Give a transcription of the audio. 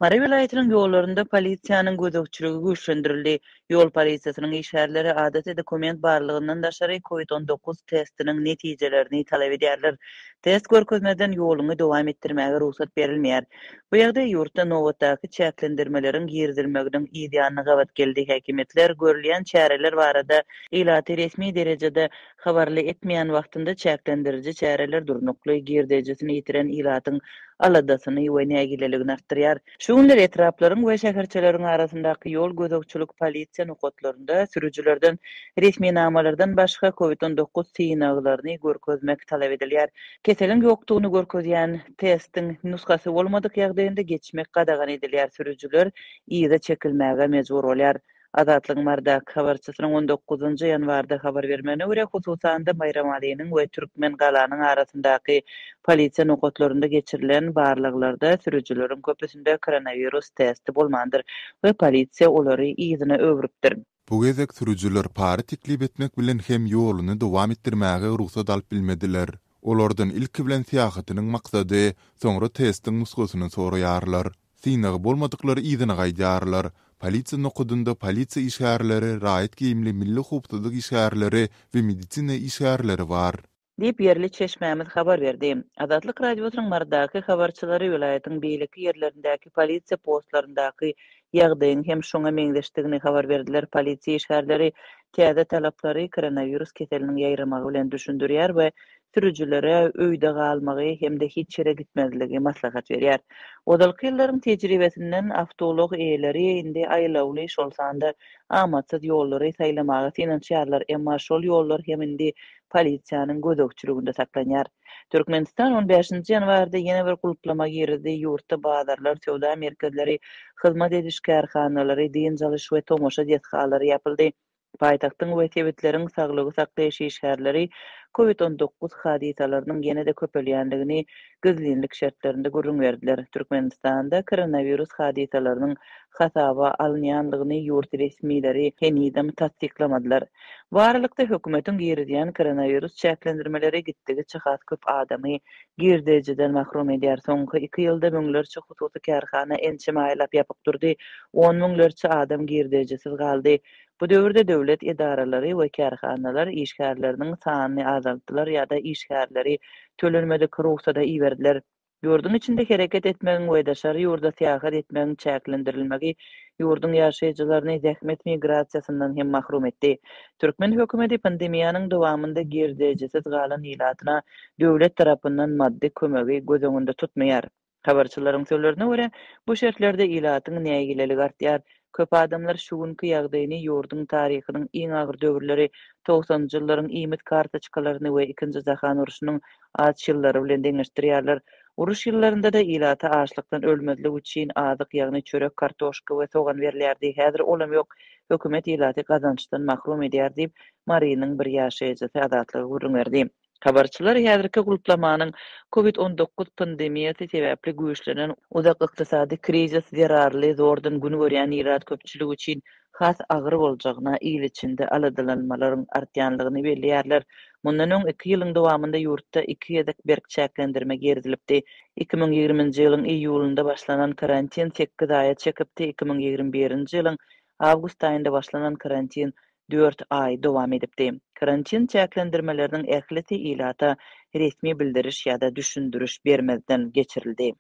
Mara vilayetinin yollarında polisiyanın gözükçülüğü güçlendirildi. Yol polisiyasının işgärleri adeta dokument barlığından daşary COVID-19 testinin netijelerini talep ederler. Test görkezmeden yoluny dowam etdirmäge ruhsat berilmeýär. Bu ýagdaý ýurtda nowatdaky çäklendirmelerin girdilmeginiň ýygynyny gabat geldi. Häkimetler görülýän çäreler barada ilaty resmi derejede habarly etmeýän wagtynda çäklendirici çäreler durnukly girdejesini ýitiren ilatyň aladasyny we nägileligini artdyrýar. Şu günler etraplaryň we şäherçileriň arasyndaky ýol gözükçülük polisiýa nukatlarynda sürüjilerden resmi namalardan başga COVID-19 synaglaryny görkezmek talap edilýär. Keseliň ýokdugyny görkezýän testiň nuskasy bolmadyk ýagdaýynda geçmek gadagan edilýär. Sürüjiler ýyda çekilmäge mejbur bolýar. Azatlygyň Mardak habarçysynyň 19-njy ýanwarda habar bermegine görä hususanda Bayram Aliýanyň we Türkmen galanyň arasyndaky polisiýa nukatlarynda geçirilen barlyklarda sürüjileriň köpüsinde koronavirus testi bolmandyr we polisiýa olary ýygyna öwrüpdir. Bu gezek sürüjiler pary tiklip etmek bilen hem ýoluny dowam etdirmäge ruhsat alyp bilmediler. Olardan ilki bilen syýahatynyň maksady soňra testiň nuskasyny soraýarlar. Synagy bolmadyklary ýygyna gaýdarlar. Polisiýa nukudunda polisiýa işgärleri, raýat giyimli milli hukuklyk işgärleri we medisina işgärleri bar. Diýip ýerli çeşmämiz habar berdi. Azatlyk radiosynyň Mardaky habarçylary vilayatyň beýleki ýerlerindäki polisiýa postlaryndaky ýagdaýyň hem şoňa meňzeşdigini habar berdiler. Polisiýa işgärleri täze talaplary koronavirus keseliniň ýaýramagy bilen düşündirýär we sürüjilere öýde galmagy hemde hiç ýere gitmezligi maslahat berýär. Odalky ýyllaryň tejribesinden awtolog eýeleri indi aýlawly iş bolsanda amatsız ýollary saýlamagy synançýarlar, emma şol ýollar hem indi polisiýanyň gözükçülüginde saklanýar. Türkmenistan 15-nji ýanwarda ýene bir gulplama girdi. Ýurtda bazarlar, söwda merkezleri, hyzmat ediş karhanalary, diň çalyş we tomoşa diýethalary ýapyldy. Paýtagtyň we tebitleriň saglygy saklaýyş işgärleri COVID-19 hadisalarynyň ýene-de köpelýändigini gizlinlik şertlerinde görüň berdiler. Türkmenistanda koronavirus hadisalarynyň hasaba alınýandygyny ýurt resmileri henüýdem tasdiklamadylar. Barlykda hökümetiň girdiýän koronavirus çäklendirmeleri gitdigi çyhat köp adamy girdejeden mahrum edýär. Soňky 2 ýylda müňlerçe hususy karhana ençemaýlap ýapyk durdy. 10 müňlerçe adam girdejesiz galdy. Bu döwürde döwlet edaralary we karhanalar işgärleriniň sanyny azaltdylar ýa-da işgärleri tölenmedik ruhsata iýerdiler. Ýurdun içinde hereket etmegiň we daşary ýurda syýahat etmegiň çäklendirilmegi ýurdun ýaşaýjylaryny zähmet migrasiýasyndan hem mahrum etdi. Türkmen hökümeti pandemiýanyň dowamynda girdejesiz galan ilatyna döwlet tarapyndan maddi kömegi göz öňünde tutmaýar. Habarçylaryň sözlerine görä, bu şertlerde ilatyň nägileligi artýar. Köp adamlar şu günkü ýagdaýyny ýurdun taryhynyň iň agyr döwürleri 90-njy ýyllaryň iýmit kartoçkalaryny we 2-nji jahan uruşynyň aç ýyllary bilen deňeşdirýärler. Uruş ýyllarynda da ilata açlykdan ölmezlik üçin azyk ýagny çörek, kartoşka we sogan berilýärdi. Häzir olam ýok. Hökümet ilaty gazançdan mahrum edýär diýip Mariýanyň bir ýaşaýjysy azatlygy gurrun berdi. Habarçylar häzirki gulplamanyň COVID-19 pandemiýasy sebäpli güýçlenen uzak ykdysady krizis zerarly zordan gün görýän ýyrat köpçüligi üçin has agyr boljagyna ýyl içinde aladylanmalaryň artýanlygyny belliýärler. Mundan öň 2 ýylyň dowamynda ýurtda 2 ýedek berk çäklendirme gerilipdi. 2020-nji ýylyň iýulynda başlanan karantin 8 aýa çekipdi. 2021-nji ýylyň awgust aýynda başlanan karantin 4 ay dowam edipdi. Karantin çäklendirmeleriniň ählisi ilata resmi bildiriş ýa-da düşündürüş bermezden geçirildi.